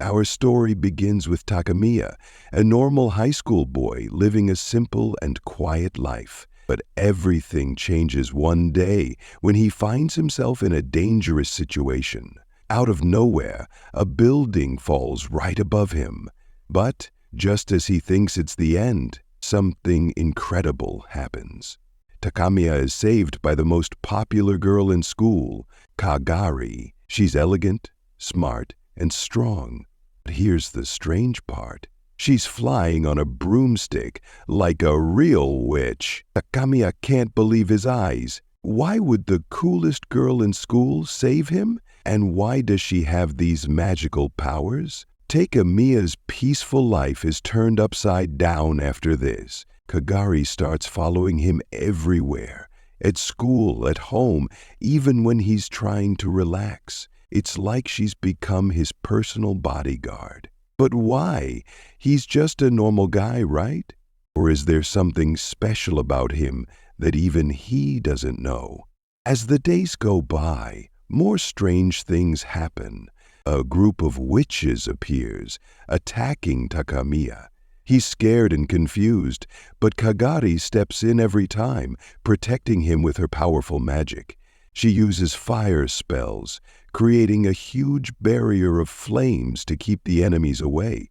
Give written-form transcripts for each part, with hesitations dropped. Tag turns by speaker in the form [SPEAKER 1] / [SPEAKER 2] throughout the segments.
[SPEAKER 1] Our story begins with Takamiya, a normal high school boy living a simple and quiet life. But everything changes one day when he finds himself in a dangerous situation. Out of nowhere, a building falls right above him. But just as he thinks it's the end, something incredible happens. Takamiya is saved by the most popular girl in school, Kagari. She's elegant, smart, and strong. But here's the strange part. She's flying on a broomstick like a real witch. Takamiya can't believe his eyes. Why would the coolest girl in school save him? And why does she have these magical powers? Takamiya's peaceful life is turned upside down after this. Kagari starts following him everywhere. At school, at home, even when he's trying to relax. It's like she's become his personal bodyguard. But why? He's just a normal guy, right? Or is there something special about him that even he doesn't know? As the days go by, more strange things happen. A group of witches appears, attacking Takamiya. He's scared and confused, but Kagari steps in every time, protecting him with her powerful magic. She uses fire spells, creating a huge barrier of flames to keep the enemies away.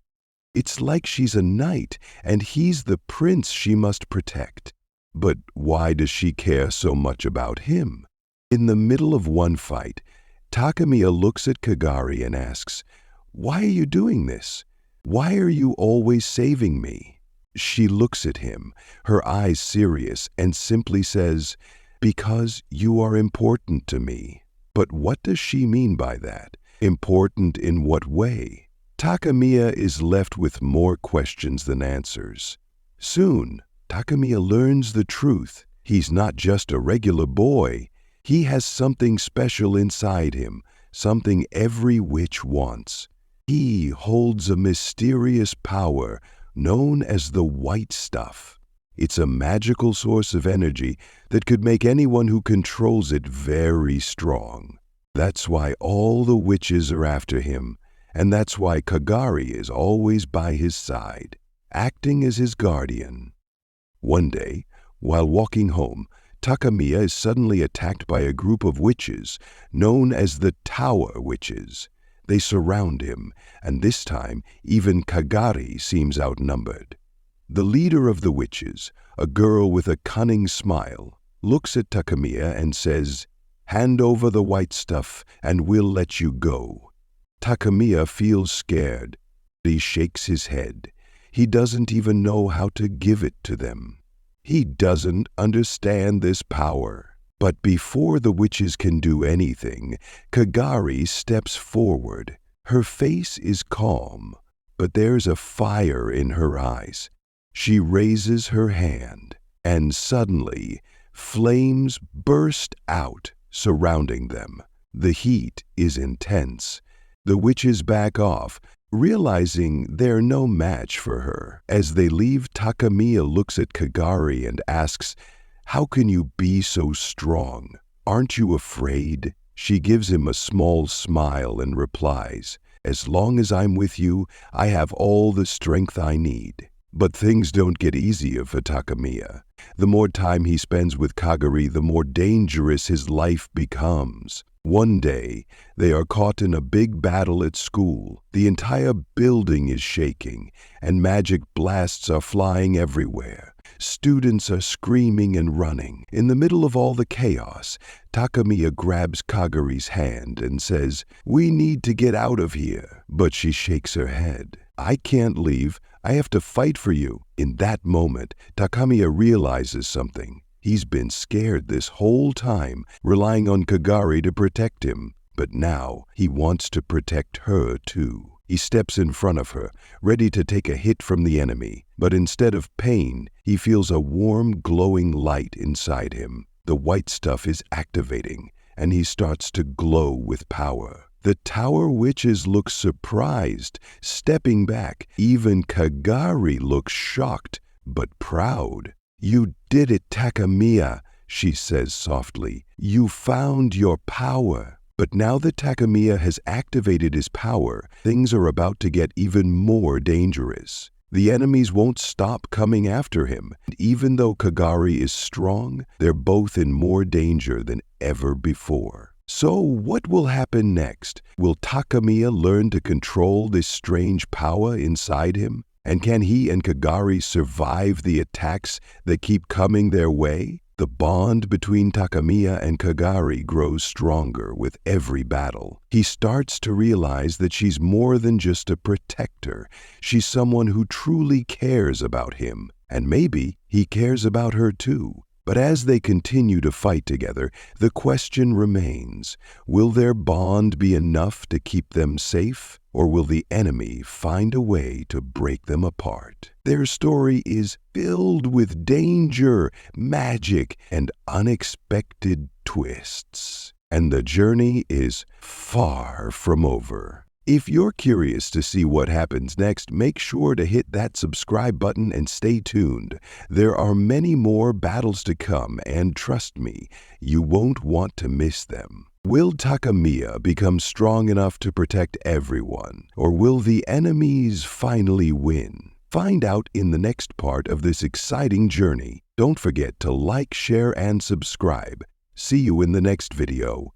[SPEAKER 1] It's like she's a knight, and he's the prince she must protect. But why does she care so much about him? In the middle of one fight, Takamiya looks at Kagari and asks, "Why are you doing this? Why are you always saving me?" She looks at him, her eyes serious, and simply says, "Because you are important to me." But what does she mean by that? Important in what way? Takamiya is left with more questions than answers. Soon, Takamiya learns the truth. He's not just a regular boy. He has something special inside him, something every witch wants. He holds a mysterious power known as the white stuff. It's a magical source of energy that could make anyone who controls it very strong. That's why all the witches are after him, and that's why Kagari is always by his side, acting as his guardian. One day, while walking home, Takamiya is suddenly attacked by a group of witches known as the Tower Witches. They surround him, and this time even Kagari seems outnumbered. The leader of the witches, a girl with a cunning smile, looks at Takamiya and says, "Hand over the white stuff and we'll let you go." Takamiya feels scared. He shakes his head. He doesn't even know how to give it to them. He doesn't understand this power. But before the witches can do anything, Kagari steps forward. Her face is calm, but there's a fire in her eyes. She raises her hand, and suddenly, flames burst out, surrounding them. The heat is intense. The witches back off, realizing they're no match for her. As they leave, Takamiya looks at Kagari and asks, "How can you be so strong? Aren't you afraid?" She gives him a small smile and replies, "As long as I'm with you, I have all the strength I need." But things don't get easier for Takamiya. The more time he spends with Kagari, the more dangerous his life becomes. One day, they are caught in a big battle at school. The entire building is shaking, and magic blasts are flying everywhere. Students are screaming and running. In the middle of all the chaos, Takamiya grabs Kagari's hand and says, "We need to get out of here." But she shakes her head. "I can't leave. I have to fight for you." In that moment, Takamiya realizes something. He's been scared this whole time, relying on Kagari to protect him. But now, he wants to protect her too. He steps in front of her, ready to take a hit from the enemy. But instead of pain, he feels a warm, glowing light inside him. The white stuff is activating, and he starts to glow with power. The Tower Witches look surprised, stepping back. Even Kagari looks shocked, but proud. "You did it, Takamiya," she says softly. "You found your power." But now that Takamiya has activated his power, things are about to get even more dangerous. The enemies won't stop coming after him, and even though Kagari is strong, they're both in more danger than ever before. So what will happen next? Will Takamiya learn to control this strange power inside him? And can he and Kagari survive the attacks that keep coming their way? The bond between Takamiya and Kagari grows stronger with every battle. He starts to realize that she's more than just a protector. She's someone who truly cares about him. And maybe he cares about her too. But as they continue to fight together, the question remains, will their bond be enough to keep them safe, or will the enemy find a way to break them apart? Their story is filled with danger, magic, and unexpected twists. And the journey is far from over. If you're curious to see what happens next, make sure to hit that subscribe button and stay tuned. There are many more battles to come, and trust me, you won't want to miss them. Will Takamiya become strong enough to protect everyone, or will the enemies finally win? Find out in the next part of this exciting journey. Don't forget to like, share, and subscribe. See you in the next video.